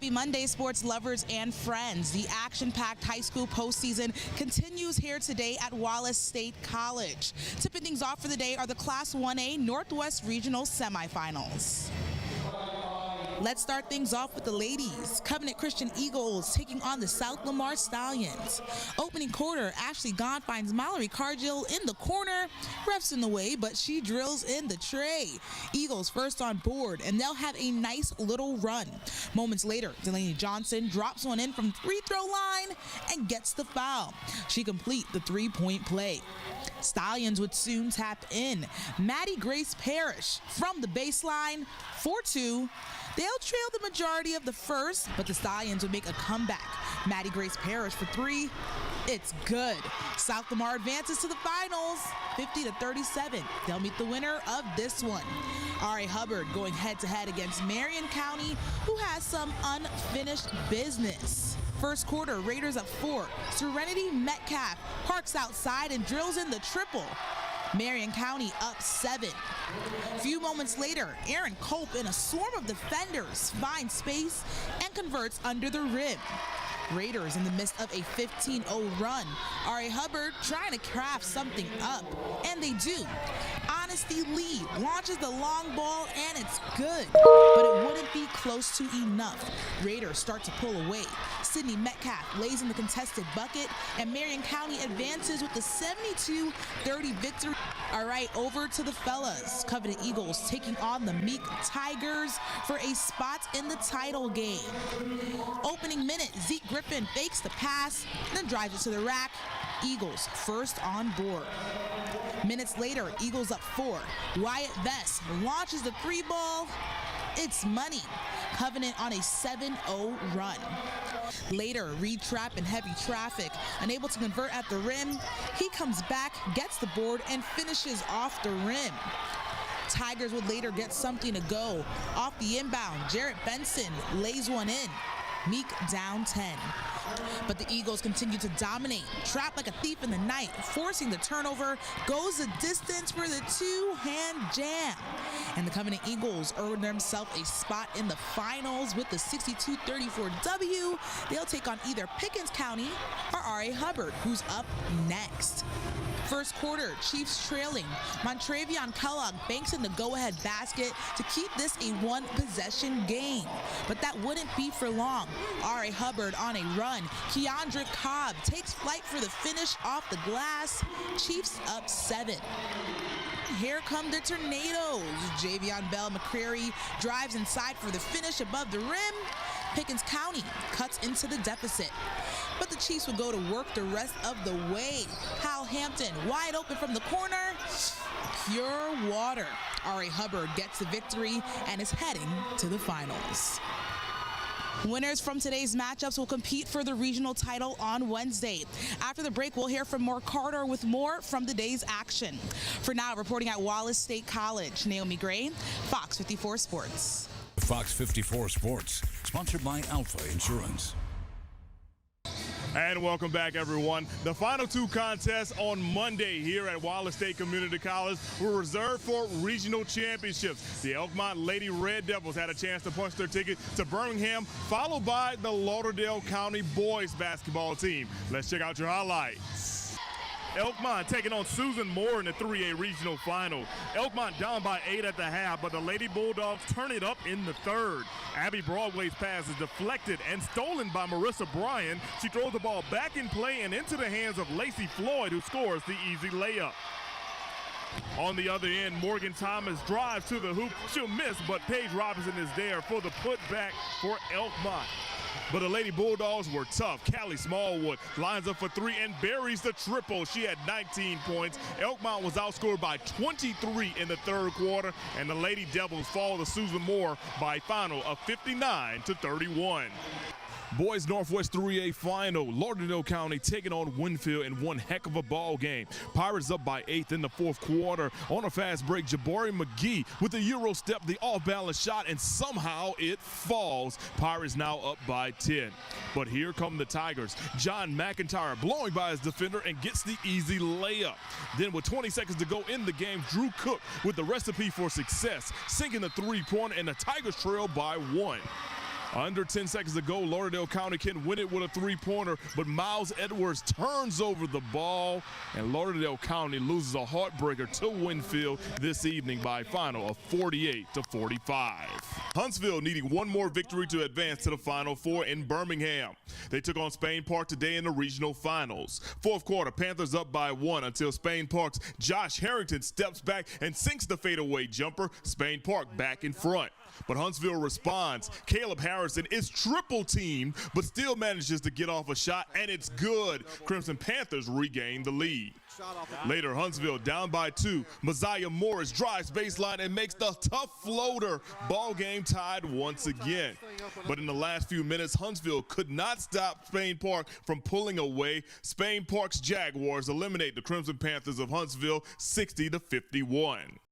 Happy Monday, sports lovers and friends. The action-packed high school postseason continues here today at Wallace State College. Tipping things off for the day are the Class 1A Northwest Regional semifinals. Let's start things off with the ladies. Covenant Christian Eagles taking on the South Lamar Stallions. Opening quarter, Ashley Gaunt finds Mallory Cargill in the corner. Ref's in the way, but she drills in the tray. Eagles first on board, and they'll have a nice little run. Moments later, Delaney Johnson drops one in from free throw line and gets the foul. She complete the three-point play. Stallions would soon tap in. Maddie Grace Parrish from the baseline, 4-2. They'll trail the majority of the first, but the Stallions would make a comeback. Maddie Grace Parrish for three. It's good. South Lamar advances to the finals, 50-37. They'll meet the winner of this one. R.A. Hubbard going head-to-head against Marion County, who has some unfinished business. First quarter, Raiders up 4. Serenity Metcalf parks outside and drills in the triple. Marion County up 7. A few moments later, Aaron Culp in a swarm of defenders finds space and converts under the rim. Raiders in the midst of a 15-0 run. R.A. Hubbard trying to craft something up, and they do. Honesty Lee launches the long ball, and it's good, but it wouldn't be close to enough. Raiders start to pull away. Sydney Metcalf lays in the contested bucket, and Marion County advances with the 72-30 victory. All right, over to the fellas. Covenant Eagles taking on the Meek Tigers for a spot in the title game. Opening minute, Zeke Griffin fakes the pass, then drives it to the rack. Eagles first on board. Minutes later, Eagles up 4. Wyatt Vest launches the three ball. It's money. Covenant on a 7-0 run. Later, Reed Trapp in heavy traffic, unable to convert at the rim. He comes back, gets the board, and finishes off the rim. Tigers would later get something to go. Off the inbound, Jarrett Benson lays one in. Meek down 10. But the Eagles continue to dominate. Trapped like a thief in the night, forcing the turnover, goes the distance for the two-hand jam. And the Covenant Eagles earn themselves a spot in the finals with the 62-34 W. They'll take on either Pickens County or R.A. Hubbard, who's up next. First quarter, Chiefs trailing. Montrevion Kellogg banks in the go-ahead basket to keep this a one-possession game. But that wouldn't be for long. R.A. Hubbard on a run. Keandra Cobb takes flight for the finish off the glass. Chiefs up 7. Here come the Tornadoes. Javion Bell McCreary drives inside for the finish above the rim. Pickens County cuts into the deficit. But the Chiefs will go to work the rest of the way. Hal Hampton wide open from the corner. Pure water. R.A. Hubbard gets the victory and is heading to the finals. Winners from today's matchups will compete for the regional title on Wednesday. After the break, we'll hear from Moore Carter with more from the day's action. For now, reporting at Wallace State College, Naomi Gray, Fox 54 Sports. Fox 54 Sports, sponsored by Alpha Insurance. And welcome back, everyone. The final two contests on Monday here at Wallace State Community College were reserved for regional championships. The Elkmont Lady Red Devils had a chance to punch their ticket to Birmingham, followed by the Lauderdale County boys basketball team. Let's check out your highlights. Elkmont taking on Susan Moore in the 3A regional final. Elkmont down by 8 at the half, but the Lady Bulldogs turn it up in the third. Abby Broadway's pass is deflected and stolen by Marissa Bryan. She throws the ball back in play and into the hands of Lacey Floyd, who scores the easy layup. On the other end, Morgan Thomas drives to the hoop. She'll miss, but Paige Robinson is there for the putback for Elkmont. But the Lady Bulldogs were tough. Callie Smallwood lines up for 3 and buries the triple. She had 19 points. Elkmont was outscored by 23 in the third quarter, and the Lady Devils fall to Susan Moore by a final of 59-31. Boys Northwest 3A final. Lauderdale County taking on Winfield in one heck of a ball game. Pirates up by 8 in the fourth quarter. On a fast break, Jabari McGee with the Euro step, the off-balance shot, and somehow it falls. Pirates now up by 10. But here come the Tigers. John McIntyre blowing by his defender and gets the easy layup. Then with 20 seconds to go in the game, Drew Cook with the recipe for success, sinking the three-pointer, and the Tigers trail by 1. Under 10 seconds to go, Lauderdale County can win it with a three-pointer, but Miles Edwards turns over the ball, and Lauderdale County loses a heartbreaker to Winfield this evening by a final of 48-45. Huntsville needing one more victory to advance to the Final Four in Birmingham. They took on Spain Park today in the regional finals. Fourth quarter, Panthers up by 1 until Spain Park's Josh Harrington steps back and sinks the fadeaway jumper. Spain Park back in front. But Huntsville responds. Caleb Harrison is triple teamed, but still manages to get off a shot, and it's good. Crimson Panthers regain the lead. Later, Huntsville down by 2. Messiah Morris drives baseline and makes the tough floater. Ball game tied once again. But in the last few minutes, Huntsville could not stop Spain Park from pulling away. Spain Park's Jaguars eliminate the Crimson Panthers of Huntsville 60-51.